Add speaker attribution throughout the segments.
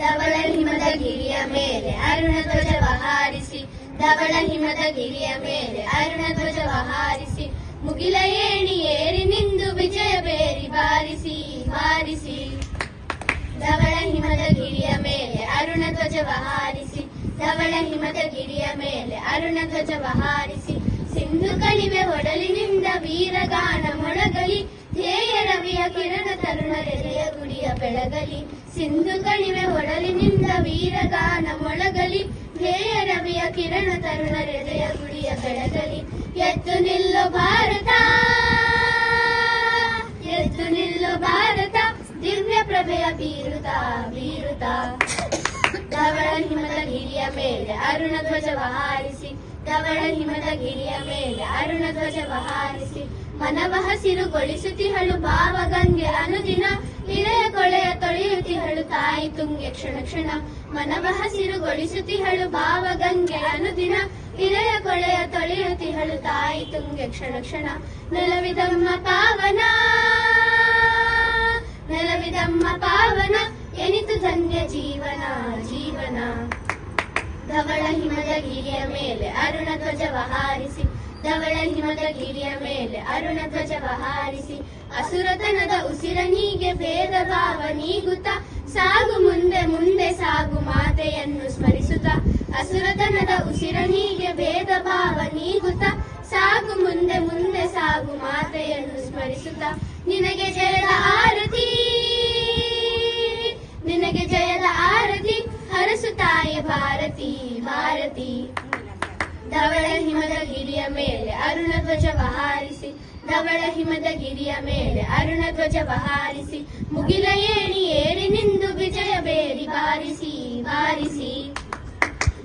Speaker 1: ಧವಳ ಹಿಮದ ಗಿರಿಯ ಮೇಲೆ ಅರುಣ ಧ್ವಜವ ಹಾರಿಸಿ, ಧವಳ ಹಿಮದ ಗಿರಿಯ ಮೇಲೆ ಅರುಣ ಧ್ವಜವ ಹಾರಿಸಿ, ಮುಗಿಲ ಏಣಿ ಏರಿ ನಿಂದು ವಿಜಯ ಬೇರಿ ಬಾರಿಸಿ ಬಾರಿಸಿ. ಧವಳ ಹಿಮದ ಗಿರಿಯ ಮೇಲೆ ಅರುಣ ಧ್ವಜವ ಹಾರಿಸಿ, ಧವಳ ಹಿಮದ ಗಿರಿಯ ಮೇಲೆ ಅರುಣ ಧ್ವಜವ ಹಾರಿಸಿ, ಸಿಂಧು ಕಣಿವೆ ಹೊಡಲಿನಿಂದ ವೀರಗಾನ ಮೊಳಗಲಿ, ಧ್ಯೇಯ ರವಿಯ ಕಿರಣ ತರುಣರೆದೆಯ ಗುಡಿಯ ಬೆಳಗಲಿ. ಸಿಂಧು ಕಣಿವೆ ಹೊಡಲಿನಿಂದ ವೀರಗಾನ ಮೊಳಗಲಿ, ಧ್ಯೇಯ ರವಿಯ ಕಿರಣ ತರುಣರೆದೆಯ ಗುಡಿಯ ಬೆಳಗಲಿ. ಎದ್ದು ನಿಲ್ಲೋ ಭಾರತ, ಎದ್ದು ನಿಲ್ಲೋ ಭಾರತ, ದಿವ್ಯ ಪ್ರಭೆಯ ಬೀರುತ ಬೀರುತ. ಧವಳ ಹಿಮದ ಗಿರಿಯ ಮೇಲೆ ಅರುಣ ಧ್ವಜವ ಹಾರಿಸಿ, ಧವಳ ಹಿಮದ ಗಿರಿಯ ಮೇಲೆ ಅರುಣ ಧ್ವಜವ ಹಾರಿಸಿ, ಮನವ ಹಸಿರುಗೊಳಿಸುತ್ತಿಹಳು ಭಾವಗಂಗೆ ಅನುದಿನ, ಹಿರೆಯ ಕೊಳೆಯ ತೊಳೆಯುತ್ತಿಹಳು ತಾಯಿ ತುಂಗೆ ಕ್ಷಣ ಕ್ಷಣ. ಮನವ ಹಸಿರುಗೊಳಿಸುತ್ತಿಹಳು ಭಾವಗಂಗೆ ಅನುದಿನ, ಹಿರೆಯ ಕೊಳೆಯ ತೊಳೆಯುತ್ತಿಹಳು ತಾಯಿ ತುಂಗೆ ಕ್ಷಣ ಕ್ಷಣ. ನೆಲವಿದಮ್ಮ ಪಾವನ, ನೆಲವಿದಮ್ಮ ಪಾವನ, ಎನಿತು ಧನ್ಯ ಜೀವನ ಜೀವನ. ಧವಳ ಹಿಮದ ಗಿರಿಯ ಮೇಲೆ ಅರುಣ ಧ್ವಜವ ಹಾರಿಸಿ, ಧವಳ ಹಿಮದ ಗಿರಿಯ ಮೇಲೆ ಅರುಣ ಧ್ವಜವ ಹಾರಿಸಿ, ಅಸುರತನದ ಉಸಿರ ನೀಗೆ ಭೇದ ಭಾವ ನೀಗುತ್ತ, ಸಾಗು ಮುಂದೆ ಮುಂದೆ ಸಾಗು ಮಾತೆಯನ್ನು ಸ್ಮರಿಸುತ್ತ. ಅಸುರತನದ ಉಸಿರ ನೀಗೆ ಭೇದ ಭಾವ ನೀಗುತ್ತ, ಸಾಗು ಮುಂದೆ ಮುಂದೆ ಸಾಗು ಮಾತೆಯನ್ನು ಸ್ಮರಿಸುತ್ತ. ನಿನಗೆ ಜಯದ ಆರತಿ, ನಿನಗೆ ಜಯದ ಆರತಿ, ಹರಸು ತಾಯಿ ಭಾರತಿ ಭಾರತಿ. ಧವಳ ಹಿಮದ ಗಿರಿಯ ಮೇಲೆ ಅರುಣ ಧ್ವಜವ ಹಾರಿಸಿ, ಧವಳ ಹಿಮದ ಗಿರಿಯ ಮೇಲೆ ಅರುಣ ಧ್ವಜವ ಹಾರಿಸಿ, ಮುಗಿಲ ಏಣಿ ಏರಿ ನಿಂದು ವಿಜಯ ಬೇರಿ ಬಾರಿಸಿ ಬಾರಿಸಿ.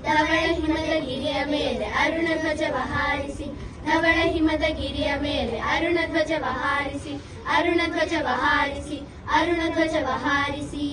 Speaker 1: ಧವಳ ಹಿಮದ ಗಿರಿಯ ಮೇಲೆ ಅರುಣ ಧ್ವಜವ ಹಾರಿಸಿ, ಧವಳ ಹಿಮದ ಗಿರಿಯ ಮೇಲೆ ಅರುಣ ಧ್ವಜವ ಹಾರಿಸಿ, ಅರುಣ ಧ್ವಜವ ಹಾರಿಸಿ, ಅರುಣ ಧ್ವಜವ ಹಾರಿಸಿ.